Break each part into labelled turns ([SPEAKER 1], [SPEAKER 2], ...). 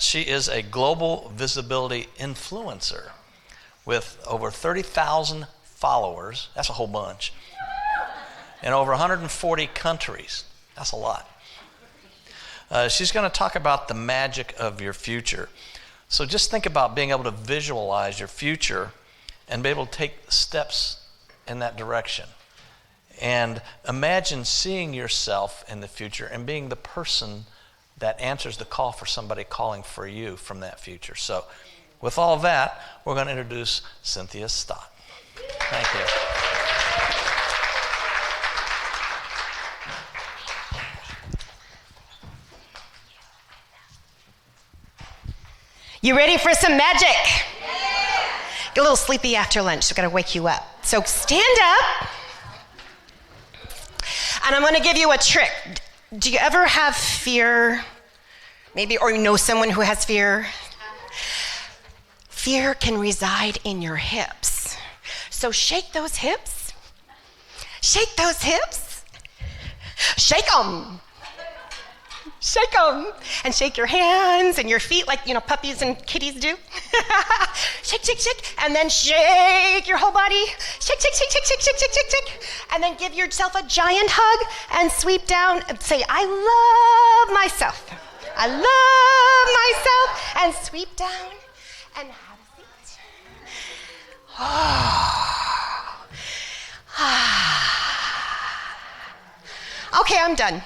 [SPEAKER 1] She is a global visibility influencer with over 30,000 followers. That's a whole bunch. In over 140 countries. That's a lot. She's going to talk about the magic of your future. So just think about being able to visualize your future and be able to take steps in that direction. And imagine seeing yourself in the future and being the person that answers the call for somebody calling for you from that future. So with all that, we're going to introduce Cynthia Stott. Thank you.
[SPEAKER 2] You ready for some magic? Yeah. Get a little sleepy after lunch, so I've got to wake you up. So stand up, and I'm going to give you a trick. Do you ever have fear? Maybe, or you know someone who has fear? Fear can reside in your hips. So shake those hips. Shake those hips. Shake them. Shake them. And shake your hands and your feet like, puppies and kitties do. Shake, shake, shake. And then shake your whole body. Shake, shake, shake, shake, shake, shake, shake, shake, shake. And then give yourself a giant hug and sweep down and say, I love myself. I love myself. And sweep down and have a seat. Okay, I'm done.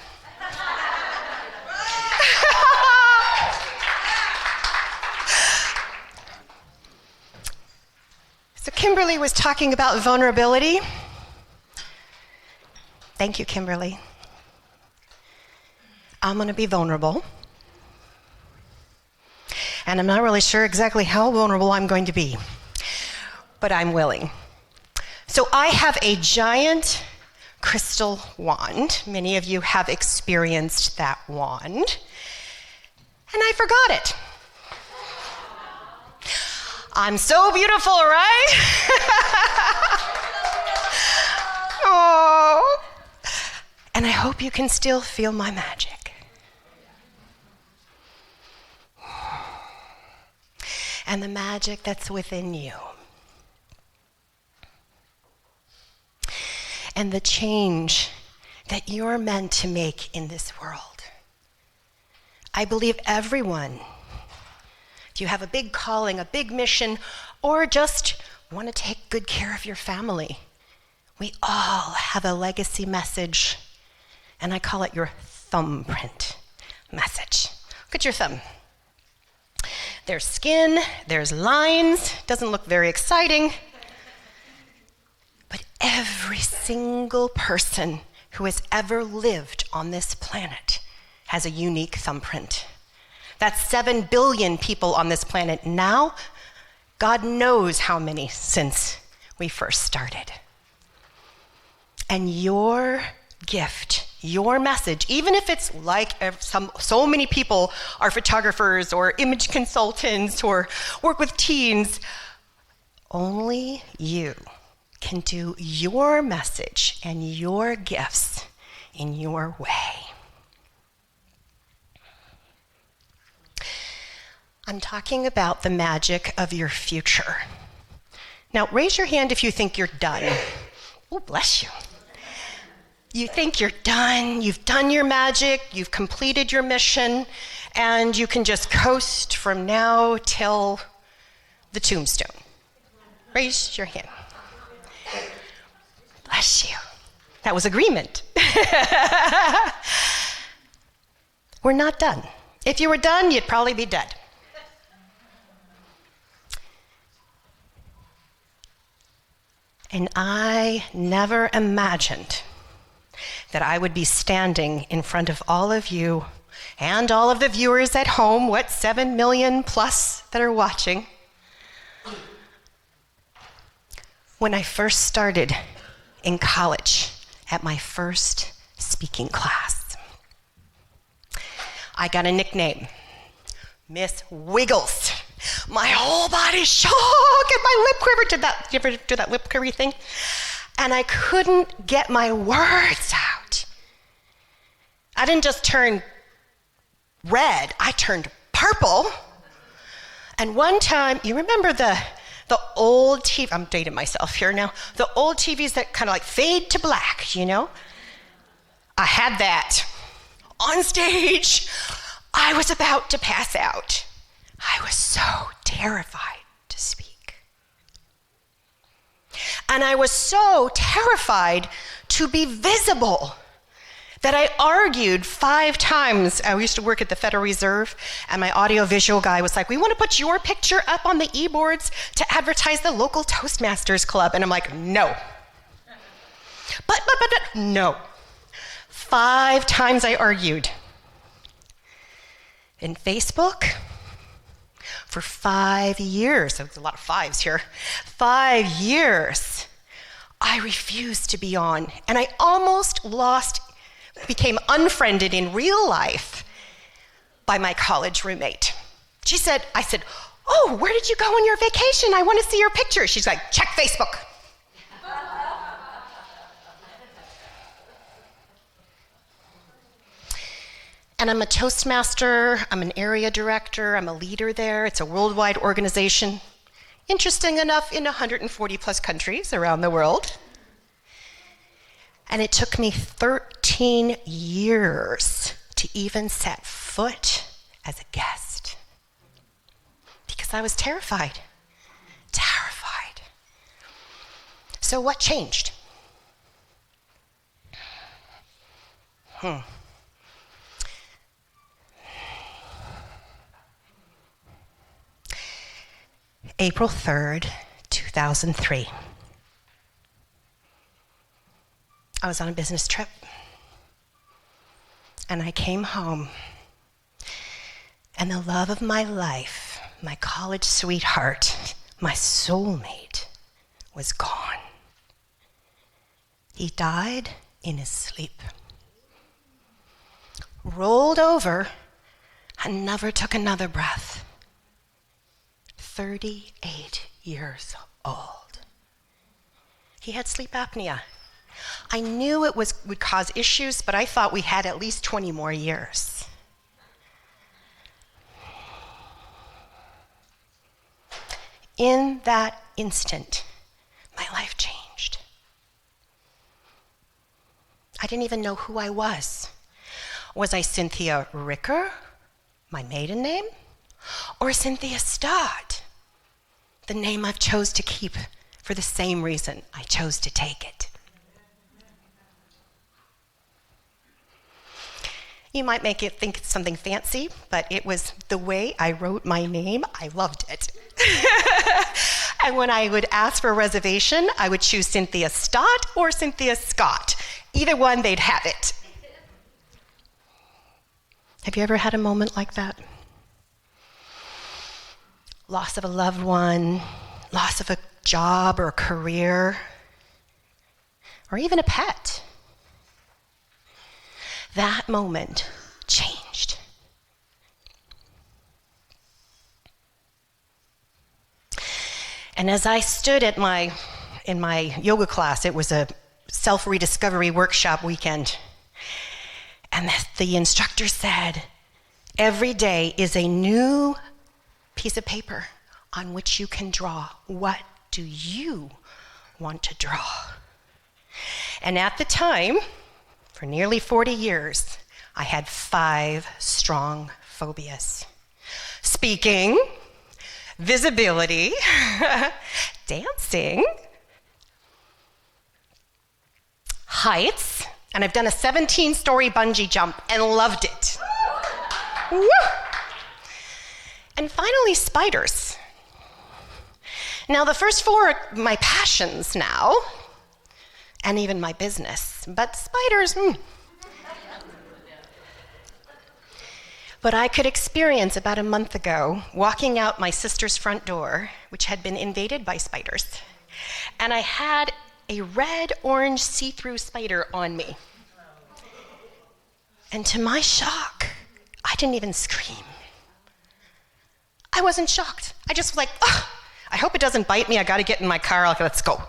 [SPEAKER 2] So Kimberly was talking about vulnerability. Thank you, Kimberly. I'm going to be vulnerable. And I'm not really sure exactly how vulnerable I'm going to be, but I'm willing. So I have a giant crystal wand. Many of you have experienced that wand. And I forgot it. I'm so beautiful, right? Oh. And I hope you can still feel my magic. And the magic that's within you. And the change that you're meant to make in this world. I believe everyone, if you have a big calling, a big mission, or just want to take good care of your family, we all have a legacy message, and I call it your thumbprint message. Look at your thumb. There's skin, there's lines, doesn't look very exciting, but every single person who has ever lived on this planet has a unique thumbprint. That's 7 billion people on this planet now. God knows how many since we first started. And your gift, your message, even if it's like so many people are photographers or image consultants or work with teens, only you can do your message and your gifts in your way. I'm talking about the magic of your future. Now, raise your hand if you think you're done. Oh, bless you. You think you're done, you've done your magic, you've completed your mission, and you can just coast from now till the tombstone. Raise your hand. Bless you. That was agreement. We're not done. If you were done, you'd probably be dead. And I never imagined that I would be standing in front of all of you and all of the viewers at home, 7 million plus that are watching, when I first started in college at my first speaking class. I got a nickname, Miss Wiggles. My whole body shook and my lip quivered. Did you ever do that lip quivery thing? And I couldn't get my words out. I didn't just turn red, I turned purple And one time, you remember the old TV, I'm dating myself here now, the old TVs that kind of like fade to black, you know? I had that on stage. I was about to pass out. I was so terrified to speak. And I was so terrified to be visible that I argued 5 times. I used to work at the Federal Reserve, and my audiovisual guy was like, we want to put your picture up on the e-boards to advertise the local Toastmasters Club. And I'm like, no. But, no. 5 times I argued. In Facebook, for 5 years, so there's a lot of fives here, 5 years, I refused to be on. And I almost became unfriended in real life by my college roommate. I said, oh, where did you go on your vacation? I want to see your picture. She's like, check Facebook. And I'm a Toastmaster, I'm an area director, I'm a leader there. It's a worldwide organization. Interesting enough, in 140 plus countries around the world. And it took me 13 years to even set foot as a guest. Because I was terrified. Terrified. So what changed? April 3rd, 2003. I was on a business trip, and I came home, and the love of my life, my college sweetheart, my soulmate, was gone. He died in his sleep, rolled over, and never took another breath. 38 years old. He had sleep apnea. I knew it would cause issues, but I thought we had at least 20 more years. In that instant, my life changed. I didn't even know who I was. Was I Cynthia Ricker, my maiden name? Or Cynthia Stott, the name I've chose to keep for the same reason I chose to take it? You might make it think it's something fancy, but it was the way I wrote my name. I loved it. And when I would ask for a reservation, I would choose Cynthia Stott or Cynthia Scott. Either one, they'd have it. Have you ever had a moment like that? Loss of a loved one, loss of a job or a career, or even a pet. That moment changed. And as I stood in my yoga class, it was a self-rediscovery workshop weekend, and the instructor said, every day is a new piece of paper on which you can draw. What do you want to draw? And at the time, for nearly 40 years, I had 5 strong phobias. Speaking, visibility, dancing, heights, and I've done a 17-story bungee jump and loved it. Woo! And finally, spiders. Now, the first 4 are my passions now, and even my business, but spiders, But I could experience about a month ago walking out my sister's front door, which had been invaded by spiders, and I had a red-orange see-through spider on me. And to my shock, I didn't even scream. I wasn't shocked. I just was like, oh, I hope it doesn't bite me. I got to get in my car. Let's go.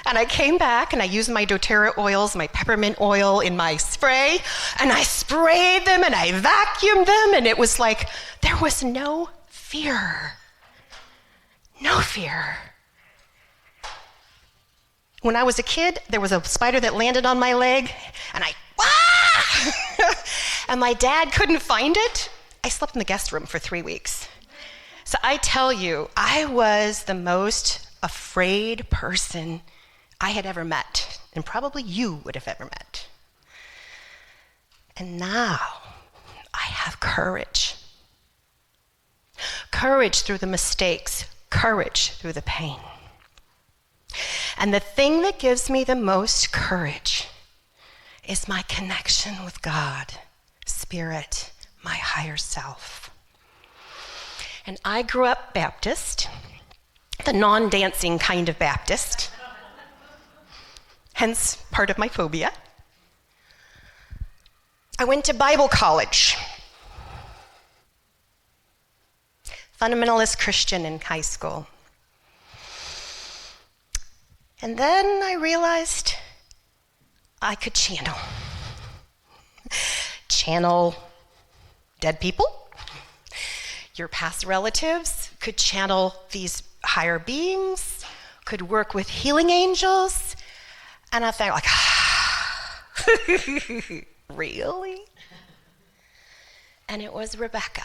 [SPEAKER 2] And I came back and I used my doTERRA oils, my peppermint oil in my spray, and I sprayed them and I vacuumed them, and it was like there was no fear No fear. When I was a kid, there was a spider that landed on my leg, and and my dad couldn't find it. I slept in the guest room for 3 weeks. So I tell you, I was the most afraid person I had ever met, and probably you would have ever met. And now I have courage. Courage through the mistakes, courage through the pain. And the thing that gives me the most courage is my connection with God, Spirit, my higher self. And I grew up Baptist, the non-dancing kind of Baptist, hence part of my phobia. I went to Bible college, fundamentalist Christian in high school. And then I realized I could channel dead people. Your past relatives could channel these higher beings, could work with healing angels. And I thought, really? And it was Rebecca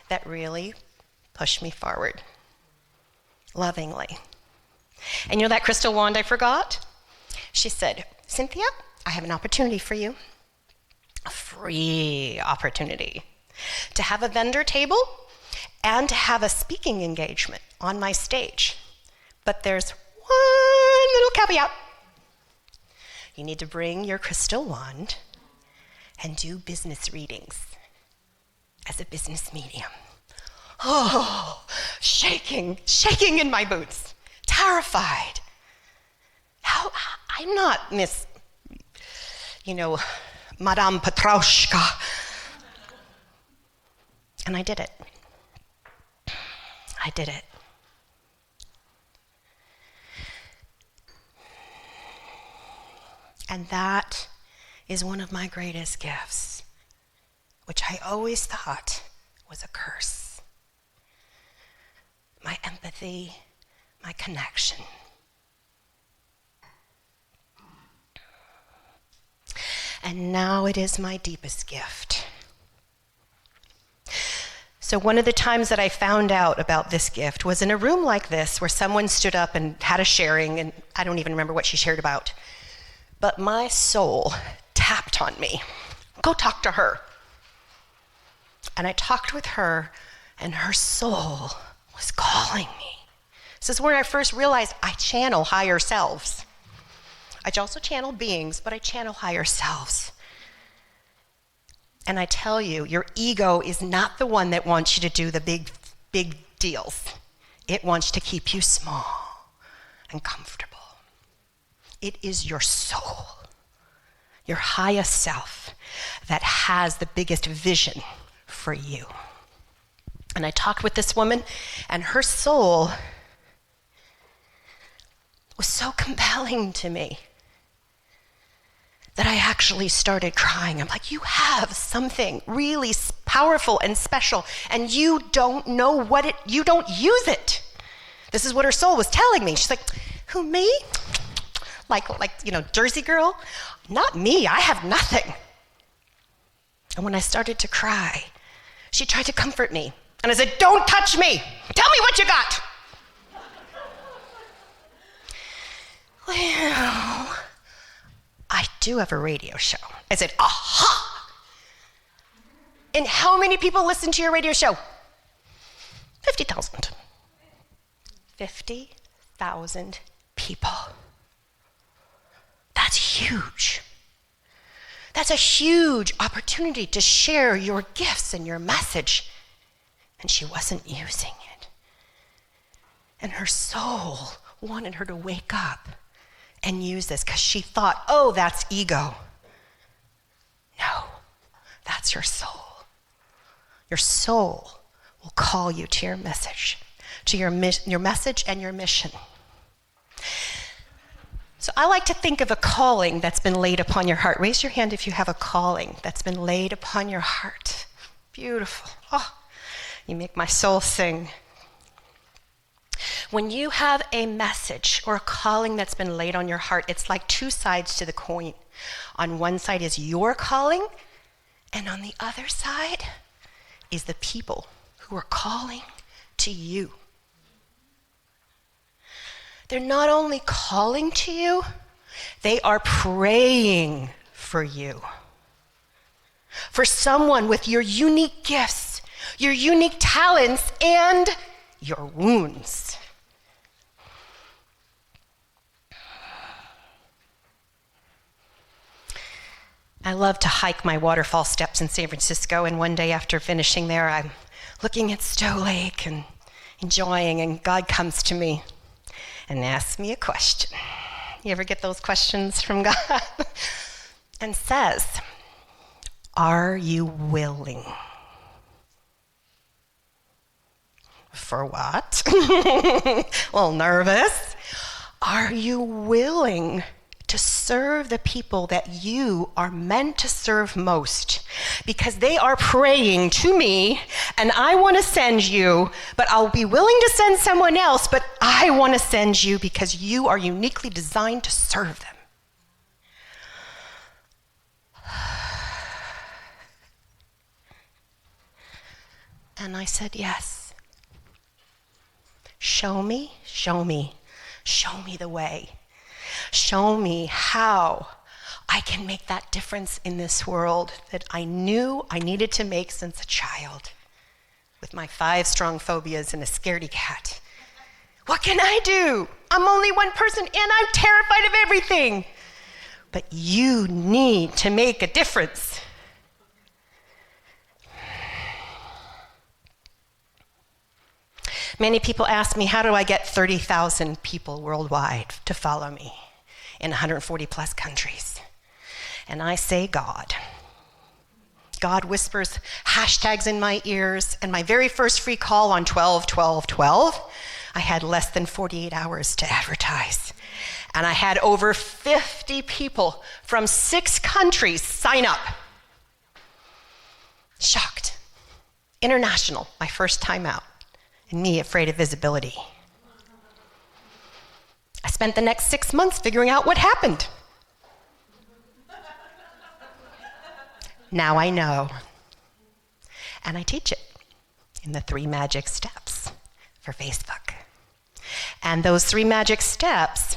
[SPEAKER 2] that really pushed me forward, lovingly. And you know that crystal wand I forgot? She said, Cynthia, I have an opportunity for you, a free opportunity, to have a vendor table and to have a speaking engagement on my stage. But there's one little caveat. You need to bring your crystal wand and do business readings as a business medium. Oh, shaking in my boots, terrified. I'm not Miss, Madame Petroushka. And I did it. And that is one of my greatest gifts, which I always thought was a curse. My empathy, my connection. And now it is my deepest gift. So one of the times that I found out about this gift was in a room like this where someone stood up and had a sharing, and I don't even remember what she shared about. But my soul tapped on me. Go talk to her. And I talked with her, and her soul was calling me. This is where I first realized I channel higher selves. I also channel beings, but I channel higher selves. And I tell you, your ego is not the one that wants you to do the big deals. It wants to keep you small and comfortable. It is your soul, your highest self, that has the biggest vision for you. And I talked with this woman, and her soul was so compelling to me that I actually started crying. I'm like, you have something really powerful and special, and you don't know you don't use it. This is what her soul was telling me. She's like, who, me? Like, Jersey girl? Not me, I have nothing. And when I started to cry, she tried to comfort me. And I said, don't touch me. Tell me what you got. Well, I do have a radio show. I said, aha! And how many people listen to your radio show? 50,000. 50,000 people. That's huge. That's a huge opportunity to share your gifts and your message. And she wasn't using it. And her soul wanted her to wake up and use this because she thought, oh, that's ego. No, that's your soul. Your soul will call you to your message, to your message and your mission. So I like to think of a calling that's been laid upon your heart. Raise your hand if you have a calling that's been laid upon your heart. Beautiful. Oh, you make my soul sing. When you have a message or a calling that's been laid on your heart, it's like two sides to the coin. On one side is your calling, and on the other side is the people who are calling to you. They're not only calling to you, they are praying for you. For someone with your unique gifts, your unique talents, and your wounds. I love to hike my waterfall steps in San Francisco, and one day after finishing there, I'm looking at Stowe Lake and enjoying, and God comes to me and asks me a question. You ever get those questions from God? And says, "Are you willing?" For what? A little nervous. Are you willing to serve the people that you are meant to serve most? Because they are praying to me, and I want to send you, but I'll be willing to send someone else, but I want to send you because you are uniquely designed to serve them. And I said, yes. Show me, show me, show me the way. Show me how I can make that difference in this world that I knew I needed to make since a child. With my 5 strong phobias and a scaredy cat. What can I do? I'm only one person and I'm terrified of everything. But you need to make a difference. Many people ask me, how do I get 30,000 people worldwide to follow me in 140 plus countries? And I say, God. God whispers hashtags in my ears, and my very first free call on 12-12-12, I had less than 48 hours to advertise. And I had over 50 people from 6 countries sign up. Shocked. International, my first time out. And me afraid of visibility. I spent the next 6 months figuring out what happened. Now I know. And I teach it in the 3 magic steps for Facebook. And those 3 magic steps,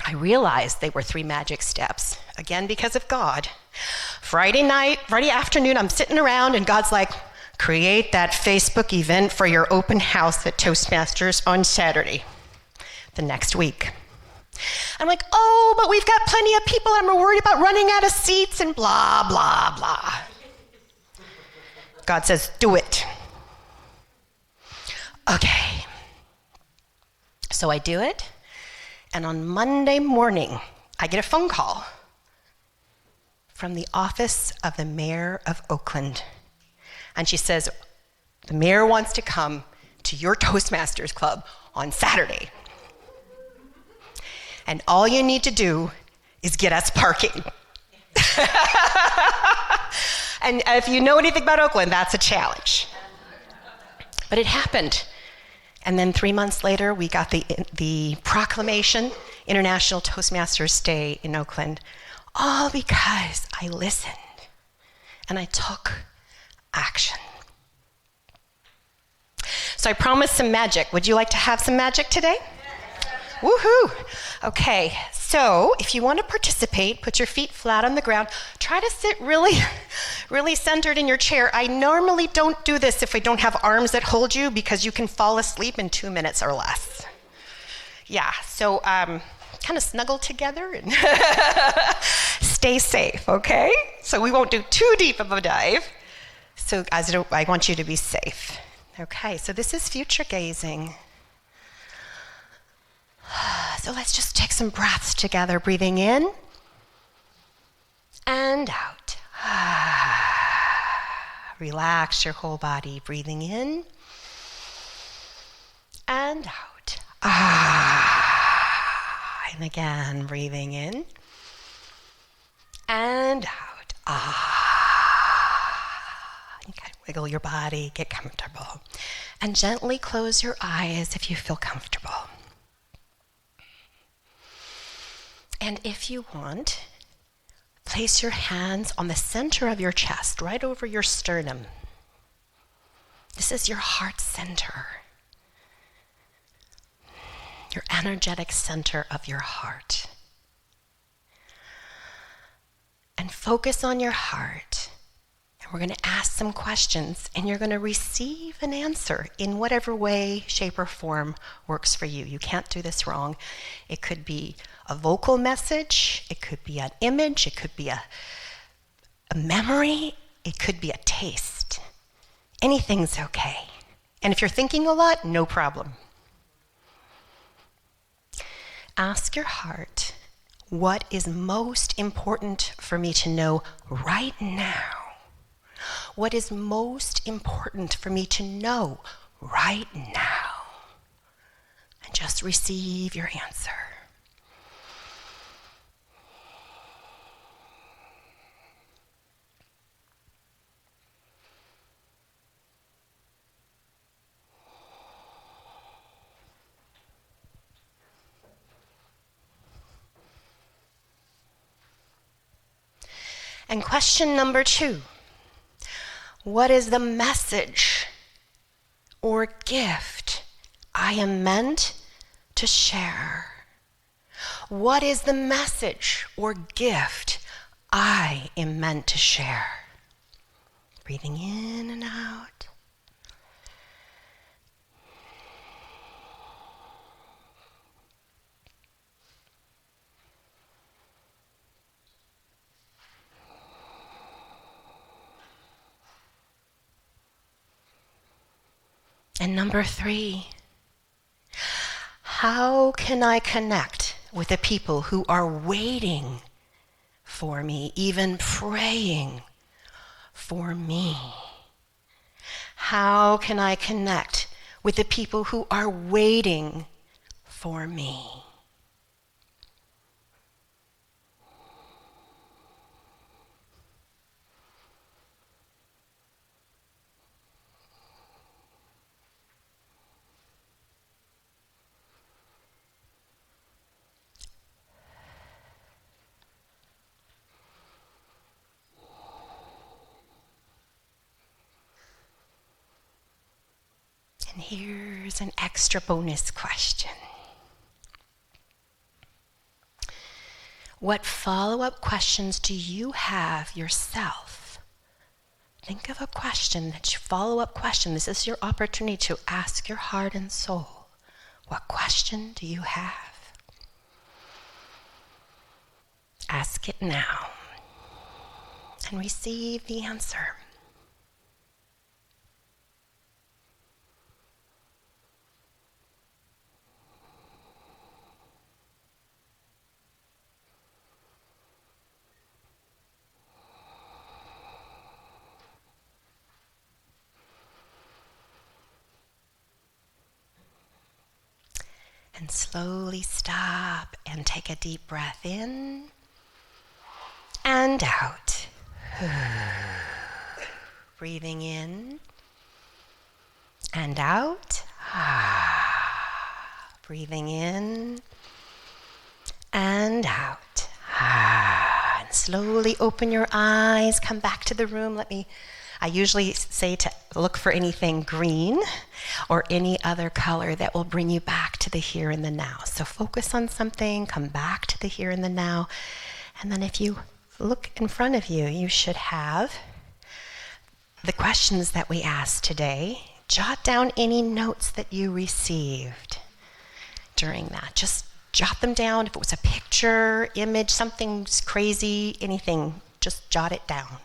[SPEAKER 2] I realized they were 3 magic steps, again because of God. Friday afternoon, I'm sitting around and God's like, create that Facebook event for your open house at Toastmasters on Saturday, the next week. I'm like, oh, but we've got plenty of people and we're worried about running out of seats and blah, blah, blah. God says, do it. Okay. So I do it, and on Monday morning, I get a phone call from the office of the mayor of Oakland. And she says, the mayor wants to come to your Toastmasters club on Saturday. And all you need to do is get us parking. And if you know anything about Oakland, that's a challenge. But it happened. And then 3 months later, we got the proclamation, International Toastmasters Day in Oakland, all because I listened and I took action. So I promised some magic. Would you like to have some magic today? Woohoo! Okay, so if you want to participate, put your feet flat on the ground. Try to sit really, really centered in your chair. I normally don't do this if I don't have arms that hold you because you can fall asleep in 2 minutes or less. Yeah, so kind of snuggle together and stay safe, okay? So we won't do too deep of a dive. So I want you to be safe. Okay, so this is future gazing. So let's just take some breaths together, breathing in and out. Relax your whole body, breathing in and out. And again, breathing in and out. You can wiggle your body, get comfortable. And gently close your eyes if you feel comfortable. And if you want, place your hands on the center of your chest, right over your sternum. This is your heart center, your energetic center of your heart. And focus on your heart. And we're going to ask some questions, and you're going to receive an answer in whatever way, shape, or form works for you. You can't do this wrong. It could be a vocal message. It could be an image. It could be a memory. It could be a taste. Anything's okay. And if you're thinking a lot, no problem. Ask your heart, what is most important for me to know right now? What is most important for me to know right now? And just receive your answer. And question number 2, what is the message or gift I am meant to share? What is the message or gift I am meant to share? Breathing in and out. And number 3, how can I connect with the people who are waiting for me, even praying for me? How can I connect with the people who are waiting for me? And here's an extra bonus question. What follow-up questions do you have yourself? Think of a question, follow-up question. This is your opportunity to ask your heart and soul. What question do you have? Ask it now and receive the answer. And slowly stop and take a deep breath in and out. Breathing in and out. Breathing in and out. And slowly open your eyes, come back to the room. I usually say to look for anything green or any other color that will bring you back to the here and the now. So focus on something, come back to the here and the now. And then if you look in front of you, you should have the questions that we asked today. Jot down any notes that you received during that. Just jot them down. If it was a picture, image, something crazy, anything, just jot it down.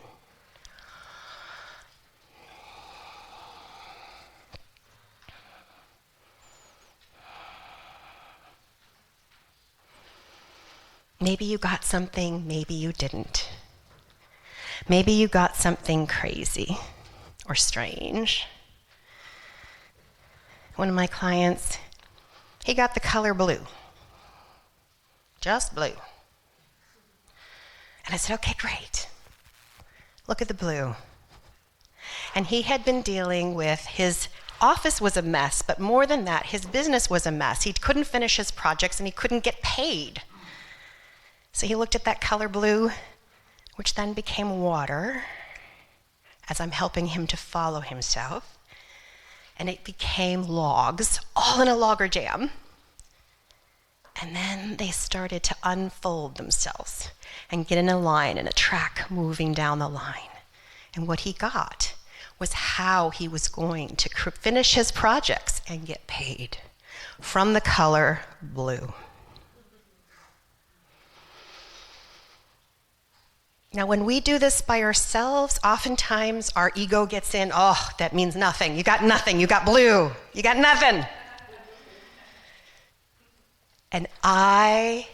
[SPEAKER 2] Maybe you got something, maybe you didn't. Maybe you got something crazy or strange. One of my clients, he got the color blue. Just blue. And I said, okay, great. Look at the blue. And he had been dealing with his office was a mess, but more than that, his business was a mess. He couldn't finish his projects and he couldn't get paid. So he looked at that color blue, which then became water, as I'm helping him to follow himself. And it became logs, all in a logger jam. And then they started to unfold themselves and get in a line and a track moving down the line. And what he got was how he was going to finish his projects and get paid from the color blue. Now, when we do this by ourselves, oftentimes our ego gets in, oh, that means nothing. You got nothing. You got blue. You got nothing. And I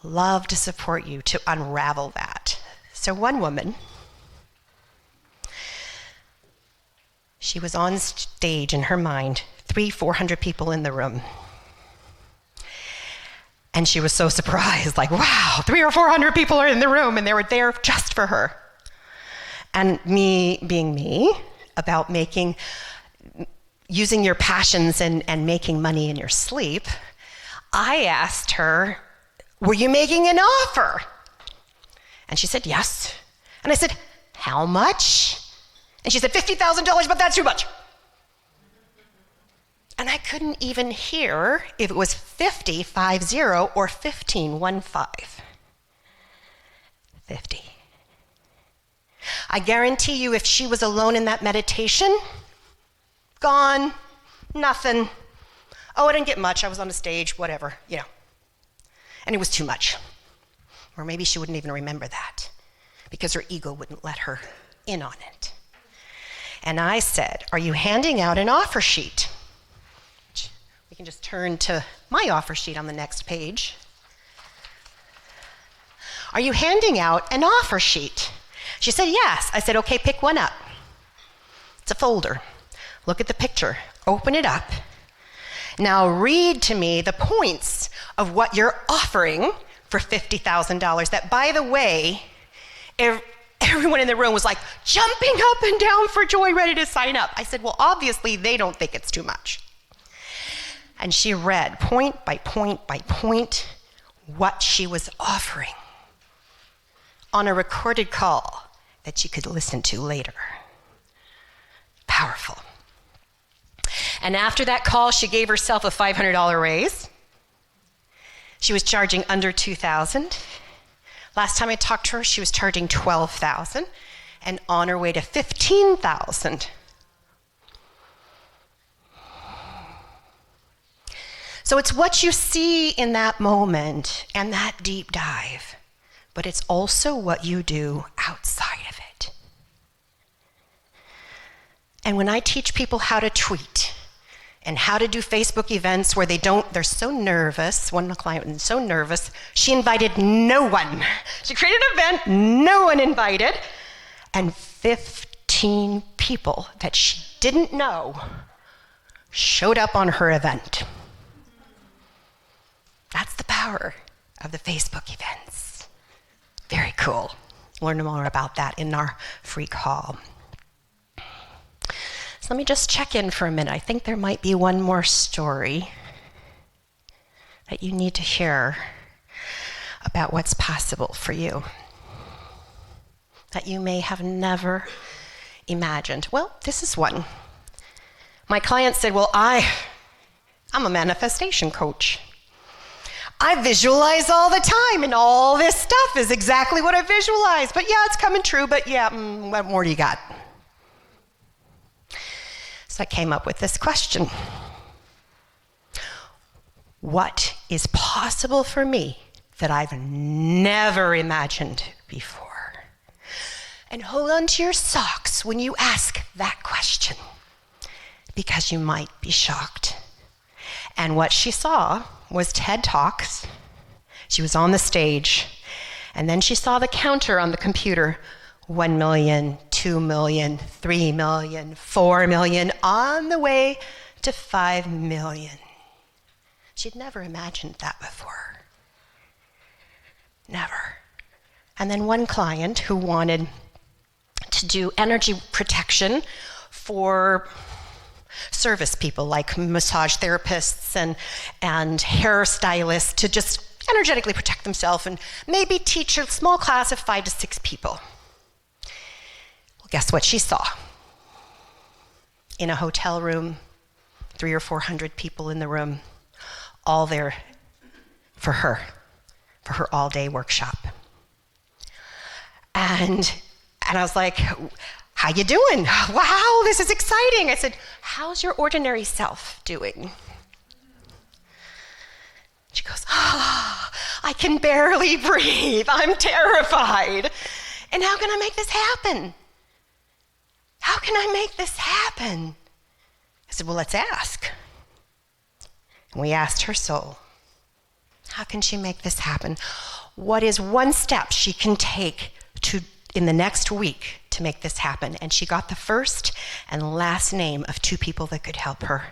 [SPEAKER 2] love to support you to unravel that. So one woman, she was on stage in her mind, 400 people in the room. And she was so surprised, like, wow, 300 or 400 people are in the room, and they were there just for her. And me being me, about using your passions and making money in your sleep, I asked her, were you making an offer? And she said, yes. And I said, how much? And she said, $50,000, but that's too much. And I couldn't even hear if it was 50, 50, or 15, 15. 50. I guarantee you, if she was alone in that meditation, gone, nothing. Oh, I didn't get much. I was on a stage, whatever, And it was too much. Or maybe she wouldn't even remember that because her ego wouldn't let her in on it. And I said, are you handing out an offer sheet? We can just turn to my offer sheet on the next page. Are you handing out an offer sheet? She said, yes. I said, okay, pick one up. It's a folder. Look at the picture. Open it up. Now read to me the points of what you're offering for $50,000. That, by the way, everyone in the room was like jumping up and down for joy, ready to sign up. I said, well, obviously they don't think it's too much. And she read point by point by point what she was offering on a recorded call that she could listen to later. Powerful. And after that call, she gave herself a $500 raise. She was charging under $2,000. Last time I talked to her, she was charging $12,000 and on her way to $15,000. So it's what you see in that moment and that deep dive, but it's also what you do outside of it. And when I teach people how to tweet and how to do Facebook events where they're so nervous, one client was so nervous, she invited no one. She created an event, no one invited, and 15 people that she didn't know showed up on her event. That's the power of the Facebook events. Very cool. Learn more about that in our free call. So let me just check in for a minute. I think there might be one more story that you need to hear about what's possible for you that you may have never imagined. Well, this is one. My client said, well, I'm a manifestation coach. I visualize all the time, and all this stuff is exactly what I visualize. But yeah, it's coming true, but yeah, what more do you got? So I came up with this question. What is possible for me that I've never imagined before? And hold on to your socks when you ask that question, because you might be shocked. And what she saw was TED Talks. She was on the stage, and then she saw the counter on the computer, 1 million, 2 million, 3 million, 4 million, on the way to 5 million. She'd never imagined that before. Never. And then one client who wanted to do energy protection for service people like massage therapists and hairstylists to just energetically protect themselves and maybe teach a small class of 5 to 6 people. Well, guess what she saw? In a hotel room, 300 or 400 people in the room, all there for her all-day workshop. And I was like, how you doing? Wow, this is exciting. I said, how's your ordinary self doing? She goes, I can barely breathe. I'm terrified. And how can I make this happen? How can I make this happen? I said, well, let's ask. And we asked her soul, how can she make this happen? What is one step she can take in the next week to make this happen? And she got the first and last name of 2 people that could help her.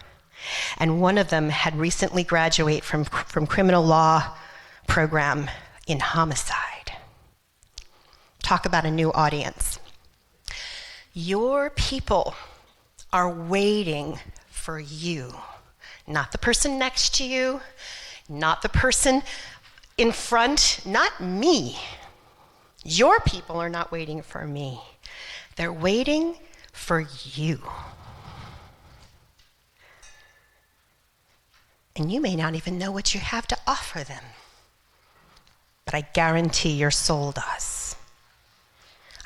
[SPEAKER 2] And one of them had recently graduated from criminal law program in homicide. Talk about a new audience. Your people are waiting for you, not the person next to you, not the person in front, not me. Your people are not waiting for me. They're waiting for you. And you may not even know what you have to offer them. But I guarantee your soul does.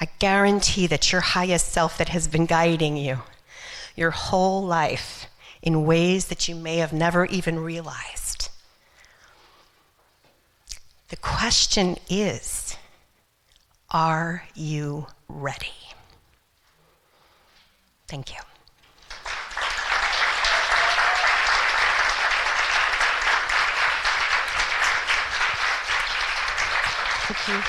[SPEAKER 2] I guarantee that your highest self that has been guiding you your whole life in ways that you may have never even realized. The question is, are you ready? Thank you. Thank you.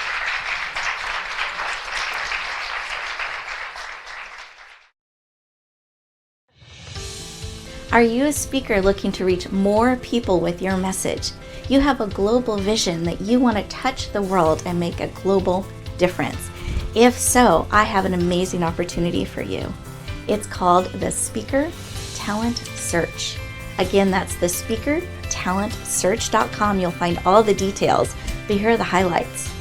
[SPEAKER 3] Are you a speaker looking to reach more people with your message? You have a global vision that you want to touch the world and make a global difference. If so, I have an amazing opportunity for you. It's called the Speaker Talent Search. Again, that's the speakertalentsearch.com. You'll find all the details, but here are the highlights.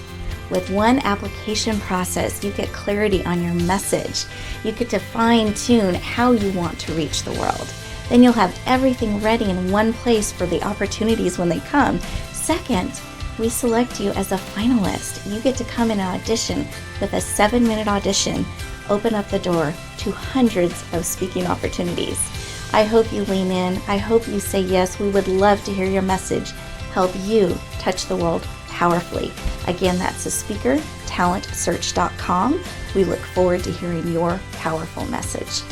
[SPEAKER 3] With one application process, you get clarity on your message. You get to fine-tune how you want to reach the world. Then you'll have everything ready in one place for the opportunities when they come. Second, we select you as a finalist. You get to come in and audition with a 7-minute audition, open up the door to hundreds of speaking opportunities. I hope you lean in. I hope you say yes. We would love to hear your message. Help you touch the world powerfully. Again, that's the speakertalentsearch.com. We look forward to hearing your powerful message.